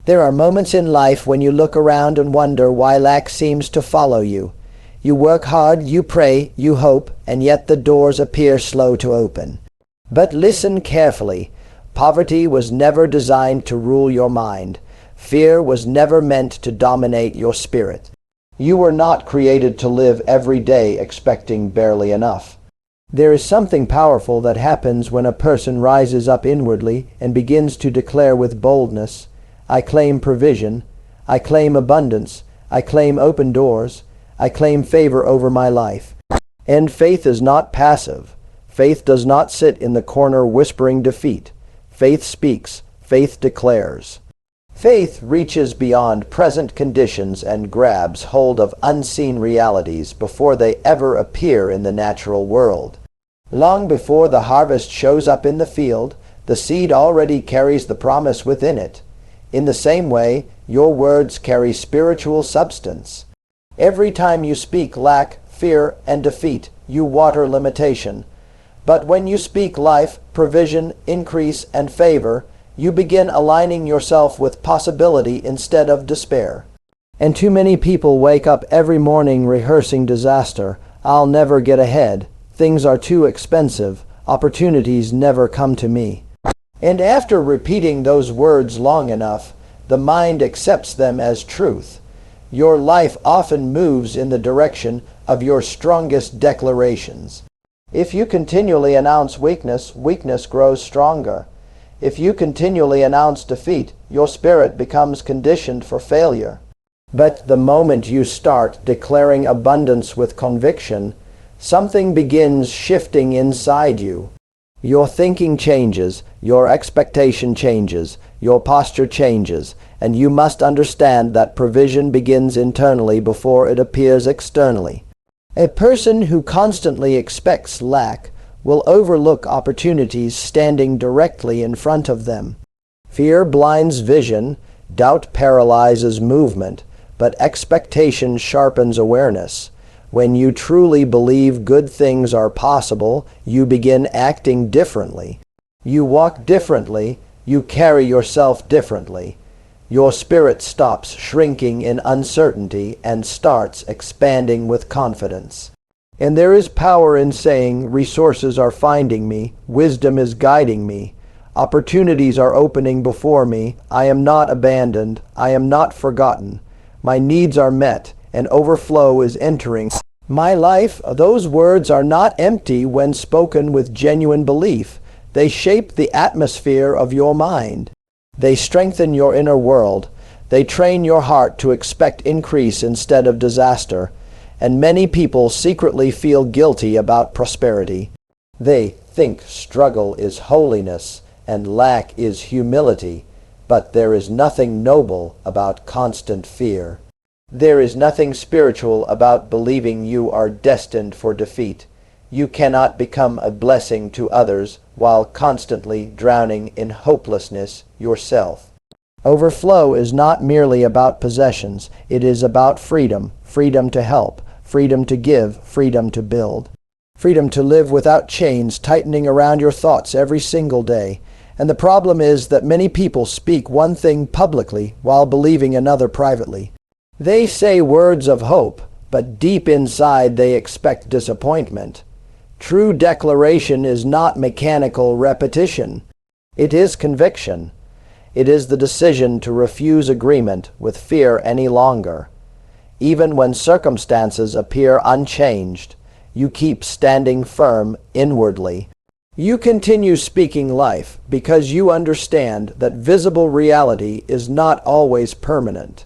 There are moments in life when you look around and wonder why lack seems to follow you. You work hard, you pray, you hope, and yet the doors appear slow to open. But listen carefully. Poverty was never designed to rule your mind. Fear was never meant to dominate your spirit. You were not created to live every day expecting barely enough. There is something powerful that happens when a person rises up inwardly and begins to declare with boldness, I claim provision, I claim abundance, I claim open doors, I claim favor over my life. And faith is not passive. Faith does not sit in the corner whispering defeat. Faith speaks. Faith declares. Faith reaches beyond present conditions and grabs hold of unseen realities before they ever appear in the natural world. Long before the harvest shows up in the field, the seed already carries the promise within it. In the same way, your words carry spiritual substance. Every time you speak lack, fear, and defeat, you water limitation. But when you speak life, provision, increase, and favor, you begin aligning yourself with possibility instead of despair. And too many people wake up every morning rehearsing disaster. I'll never get ahead. Things are too expensive. Opportunities never come to me. And after repeating those words long enough, the mind accepts them as truth. Your life often moves in the direction of your strongest declarations. If you continually announce weakness, weakness grows stronger. If you continually announce defeat, your spirit becomes conditioned for failure. But the moment you start declaring abundance with conviction, something begins shifting inside you. Your thinking changes, your expectation changes, your posture changes, and you must understand that provision begins internally before it appears externally. A person who constantly expects lack will overlook opportunities standing directly in front of them. Fear blinds vision, doubt paralyzes movement, but expectation sharpens awareness. When you truly believe good things are possible, you begin acting differently. You walk differently, you carry yourself differently. Your spirit stops shrinking in uncertainty and starts expanding with confidence. And there is power in saying, resources are finding me, wisdom is guiding me, opportunities are opening before me, I am not abandoned, I am not forgotten, my needs are met, and overflow is entering my life. Those words are not empty when spoken with genuine belief. They shape the atmosphere of your mind. They strengthen your inner world. They train your heart to expect increase instead of disaster. And many people secretly feel guilty about prosperity. They think struggle is holiness and lack is humility, but there is nothing noble about constant fear. There is nothing spiritual about believing you are destined for defeat. You cannot become a blessing to others while constantly drowning in hopelessness yourself. Overflow is not merely about possessions. It is about freedom, freedom to help, freedom to give, freedom to build, freedom to live without chains tightening around your thoughts every single day. And the problem is that many people speak one thing publicly while believing another privately. They say words of hope, but deep inside they expect disappointment. True declaration is not mechanical repetition. It is conviction. It is the decision to refuse agreement with fear any longer. Even when circumstances appear unchanged, you keep standing firm inwardly. You continue speaking life because you understand that visible reality is not always permanent.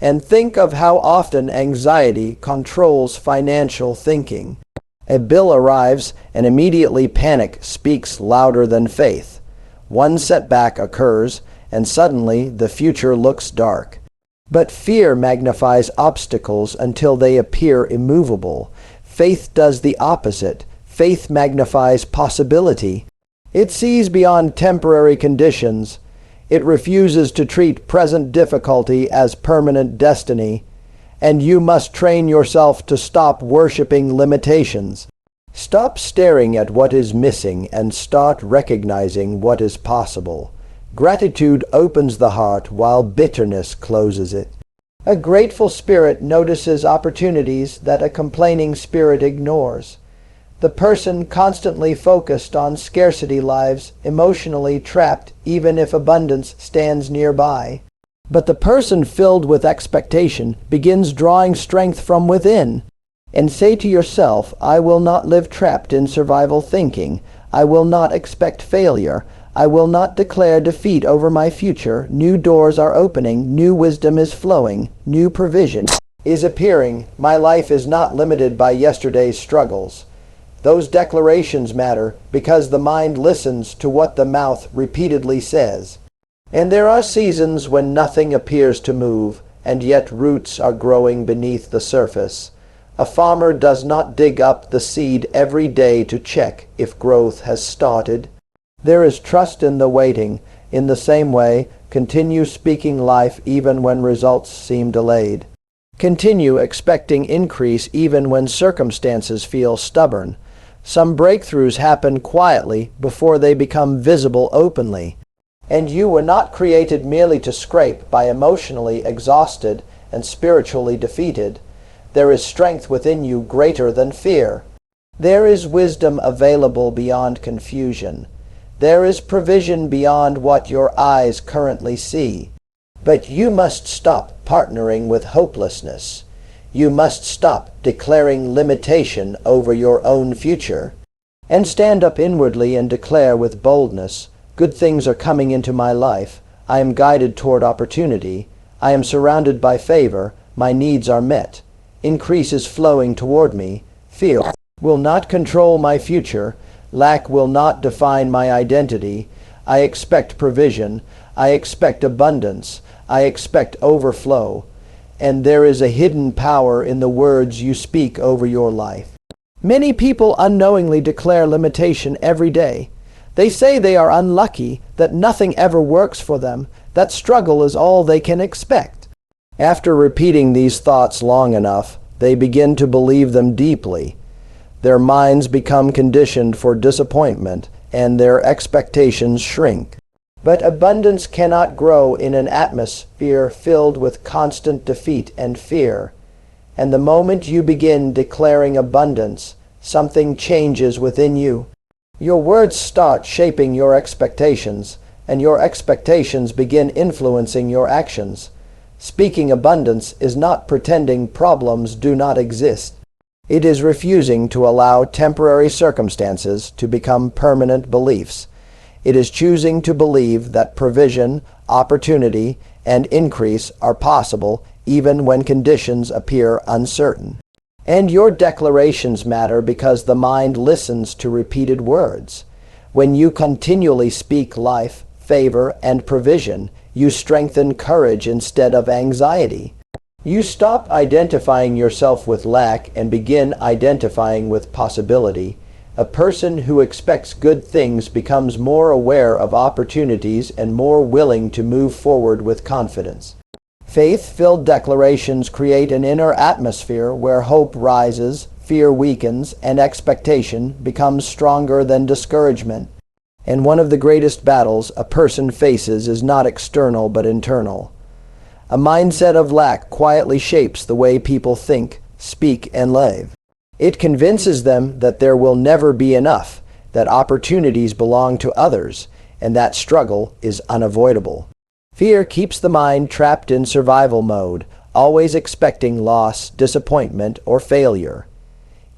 And think of how often anxiety controls financial thinking. A bill arrives and immediately panic speaks louder than faith. One setback occurs and suddenly the future looks dark. But fear magnifies obstacles until they appear immovable. Faith does the opposite. Faith magnifies possibility. It sees beyond temporary conditions. It refuses to treat present difficulty as permanent destiny. And you must train yourself to stop worshiping limitations. Stop staring at what is missing and start recognizing what is possible. Gratitude opens the heart while bitterness closes it. A grateful spirit notices opportunities that a complaining spirit ignores. The person constantly focused on scarcity lives emotionally trapped even if abundance stands nearby. But the person filled with expectation begins drawing strength from within. And say to yourself, I will not live trapped in survival thinking. I will not expect failure. I will not declare defeat over my future. New doors are opening. New wisdom is flowing. New provision is appearing. My life is not limited by yesterday's struggles. Those declarations matter because the mind listens to what the mouth repeatedly says. And there are seasons when nothing appears to move, and yet roots are growing beneath the surface. A farmer does not dig up the seed every day to check if growth has started. There is trust in the waiting. In the same way, continue speaking life even when results seem delayed. Continue expecting increase even when circumstances feel stubborn. Some breakthroughs happen quietly before they become visible openly. And you were not created merely to scrape by emotionally exhausted and spiritually defeated. There is strength within you greater than fear. There is wisdom available beyond confusion. There is provision beyond what your eyes currently see. But you must stop partnering with hopelessness. You must stop declaring limitation over your own future. And stand up inwardly and declare with boldness, good things are coming into my life. I am guided toward opportunity. I am surrounded by favor. My needs are met. Increase is flowing toward me. Fear will not control my future. Lack will not define my identity. I expect provision. I expect abundance. I expect overflow. And there is a hidden power in the words you speak over your life. Many people unknowingly declare limitation every day. They say they are unlucky, that nothing ever works for them, that struggle is all they can expect. After repeating these thoughts long enough, they begin to believe them deeply. Their minds become conditioned for disappointment, and their expectations shrink. But abundance cannot grow in an atmosphere filled with constant defeat and fear. And the moment you begin declaring abundance, something changes within you. Your words start shaping your expectations, and your expectations begin influencing your actions. Speaking abundance is not pretending problems do not exist. It is refusing to allow temporary circumstances to become permanent beliefs. It is choosing to believe that provision, opportunity, and increase are possible even when conditions appear uncertain. And your declarations matter because the mind listens to repeated words. When you continually speak life, favor, and provision, you strengthen courage instead of anxiety. You stop identifying yourself with lack and begin identifying with possibility. A person who expects good things becomes more aware of opportunities and more willing to move forward with confidence. Faith-filled declarations create an inner atmosphere where hope rises, fear weakens, and expectation becomes stronger than discouragement. And one of the greatest battles a person faces is not external but internal. A mindset of lack quietly shapes the way people think, speak, and live. It convinces them that there will never be enough, that opportunities belong to others, and that struggle is unavoidable. Fear keeps the mind trapped in survival mode, always expecting loss, disappointment, or failure.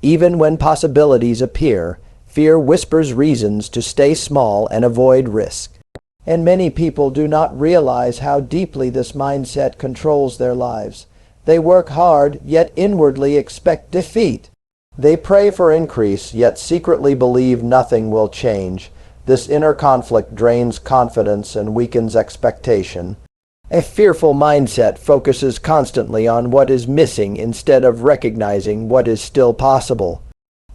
Even when possibilities appear, fear whispers reasons to stay small and avoid risk. And many people do not realize how deeply this mindset controls their lives. They work hard, yet inwardly expect defeat. They pray for increase, yet secretly believe nothing will change. This inner conflict drains confidence and weakens expectation. A fearful mindset focuses constantly on what is missing instead of recognizing what is still possible.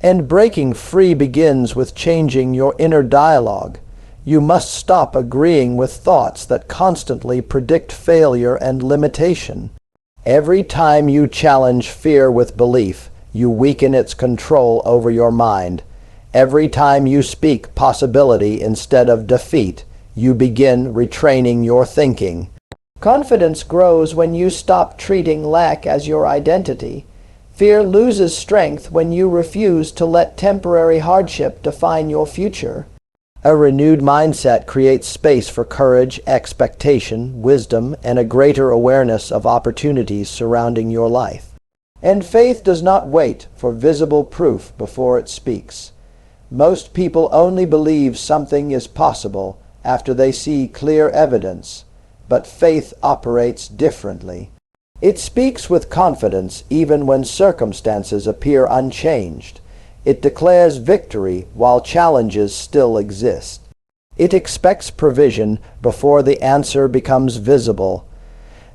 And breaking free begins with changing your inner dialogue. You must stop agreeing with thoughts that constantly predict failure and limitation. Every time you challenge fear with belief, you weaken its control over your mind. Every time you speak possibility instead of defeat, you begin retraining your thinking. Confidence grows when you stop treating lack as your identity. Fear loses strength when you refuse to let temporary hardship define your future. A renewed mindset creates space for courage, expectation, wisdom, and a greater awareness of opportunities surrounding your life. And faith does not wait for visible proof before it speaks. Most people only believe something is possible after they see clear evidence, but faith operates differently. It speaks with confidence even when circumstances appear unchanged. It declares victory while challenges still exist. It expects provision before the answer becomes visible.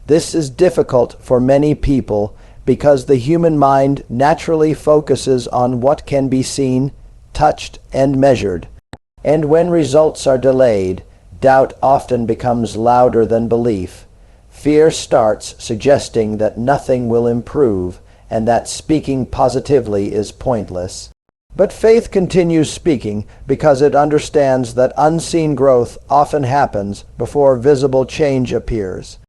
This is difficult for many people because the human mind naturally focuses on what can be seen, touched, and measured. And when results are delayed, doubt often becomes louder than belief. Fear starts suggesting that nothing will improve and that speaking positively is pointless. But faith continues speaking because it understands that unseen growth often happens before visible change appears.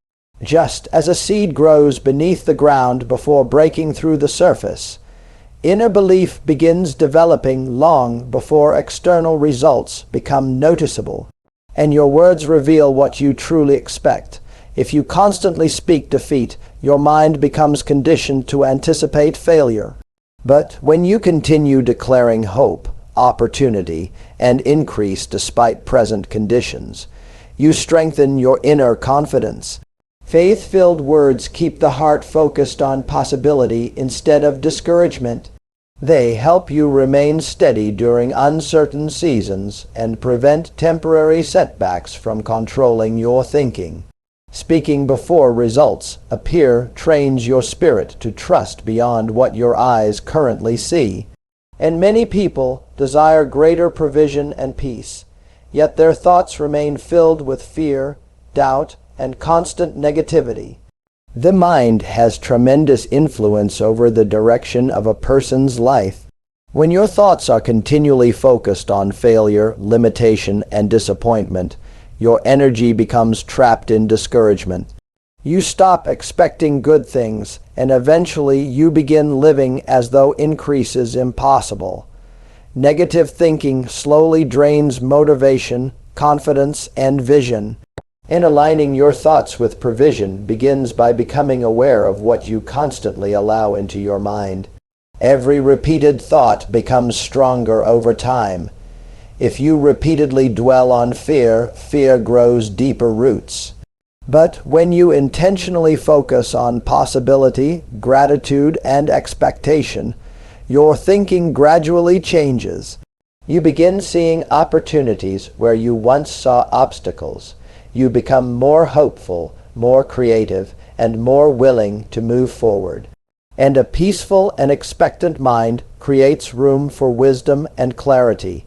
Just as a seed grows beneath the ground before breaking through the surface, inner belief begins developing long before external results become noticeable. And your words reveal what you truly expect. If you constantly speak defeat, your mind becomes conditioned to anticipate failure. But when you continue declaring hope, opportunity, and increase despite present conditions, you strengthen your inner confidence. Faith-filled words keep the heart focused on possibility instead of discouragement. They help you remain steady during uncertain seasons and prevent temporary setbacks from controlling your thinking. Speaking before results appear trains your spirit to trust beyond what your eyes currently see. And many people desire greater provision and peace, yet their thoughts remain filled with fear, doubt, and constant negativity. The mind has tremendous influence over the direction of a person's life. When your thoughts are continually focused on failure, limitation, and disappointment, your energy becomes trapped in discouragement. You stop expecting good things, and eventually you begin living as though increase is impossible. Negative thinking slowly drains motivation, confidence, and vision. And aligning your thoughts with provision begins by becoming aware of what you constantly allow into your mind. Every repeated thought becomes stronger over time. If you repeatedly dwell on fear, fear grows deeper roots. But when you intentionally focus on possibility, gratitude, and expectation, your thinking gradually changes. You begin seeing opportunities where you once saw obstacles. You become more hopeful, more creative, and more willing to move forward. And a peaceful and expectant mind creates room for wisdom and clarity.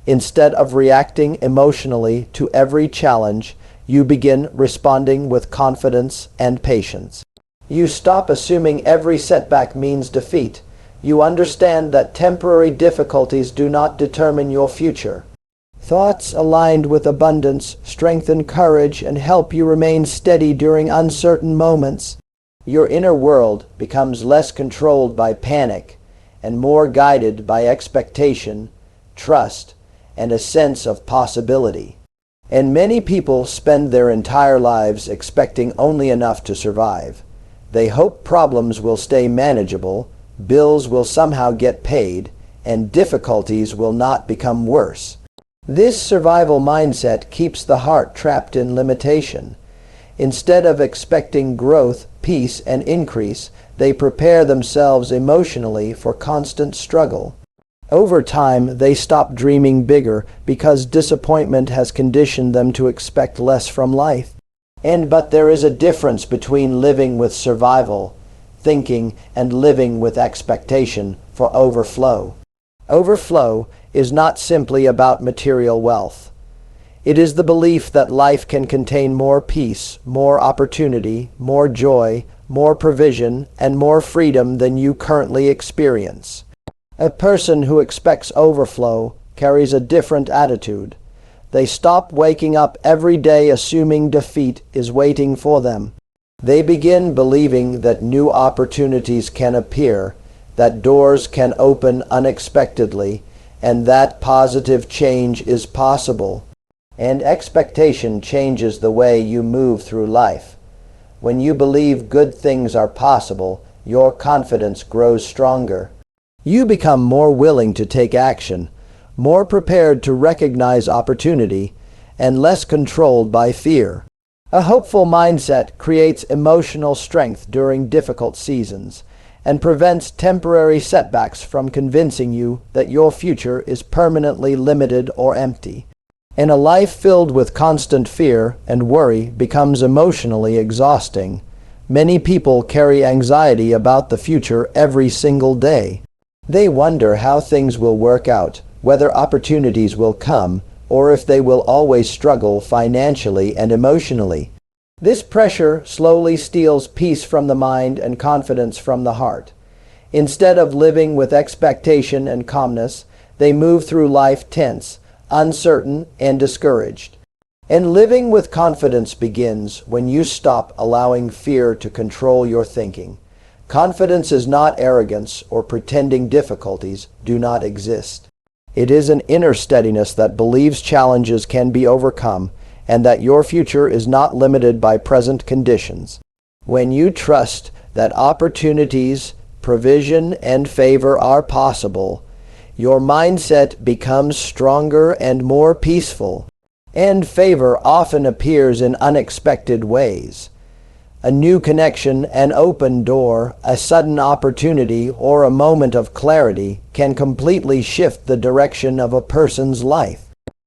Instead of reacting emotionally to every challenge, you begin responding with confidence and patience. You stop assuming every setback means defeat. You understand that temporary difficulties do not determine your future. Thoughts aligned with abundance strengthen courage and help you remain steady during uncertain moments. Your inner world becomes less controlled by panic and more guided by expectation, trust, and a sense of possibility. And many people spend their entire lives expecting only enough to survive. They hope problems will stay manageable, bills will somehow get paid, and difficulties will not become worse. This survival mindset keeps the heart trapped in limitation. Instead of expecting growth, peace, and increase, they prepare themselves emotionally for constant struggle. Over time, they stop dreaming bigger because disappointment has conditioned them to expect less from life. But there is a difference between living with survival thinking and living with expectation for overflow. Overflow is not simply about material wealth. It is the belief that life can contain more peace, more opportunity, more joy, more provision, and more freedom than you currently experience. A person who expects overflow carries a different attitude. They stop waking up every day assuming defeat is waiting for them. They begin believing that new opportunities can appear, that doors can open unexpectedly, and that positive change is possible. And expectation changes the way you move through life. When you believe good things are possible, your confidence grows stronger. You become more willing to take action, more prepared to recognize opportunity, and less controlled by fear. A hopeful mindset creates emotional strength during difficult seasons and prevents temporary setbacks from convincing you that your future is permanently limited or empty. And a life filled with constant fear and worry becomes emotionally exhausting. Many people carry anxiety about the future every single day. They wonder how things will work out, whether opportunities will come, or if they will always struggle financially and emotionally. This pressure slowly steals peace from the mind and confidence from the heart. Instead of living with expectation and calmness, they move through life tense, uncertain, and discouraged. And living with confidence begins when you stop allowing fear to control your thinking. Confidence is not arrogance or pretending difficulties do not exist. It is an inner steadiness that believes challenges can be overcome and that your future is not limited by present conditions. When you trust that opportunities, provision, and favor are possible, your mindset becomes stronger and more peaceful, and favor often appears in unexpected ways. A new connection, an open door, a sudden opportunity, or a moment of clarity can completely shift the direction of a person's life.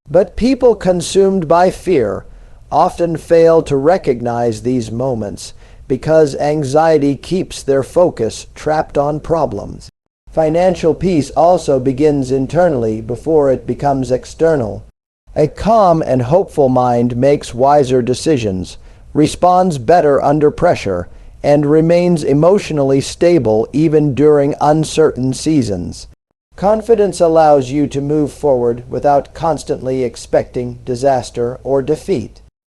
But people consumed by fear often fail to recognize these moments because anxiety keeps their focus trapped on problems. Financial peace also begins internally before it becomes external. A calm and hopeful mind makes wiser decisions, responds better under pressure, and remains emotionally stable even during uncertain seasons. Confidence allows you to move forward without constantly expecting disaster or defeat.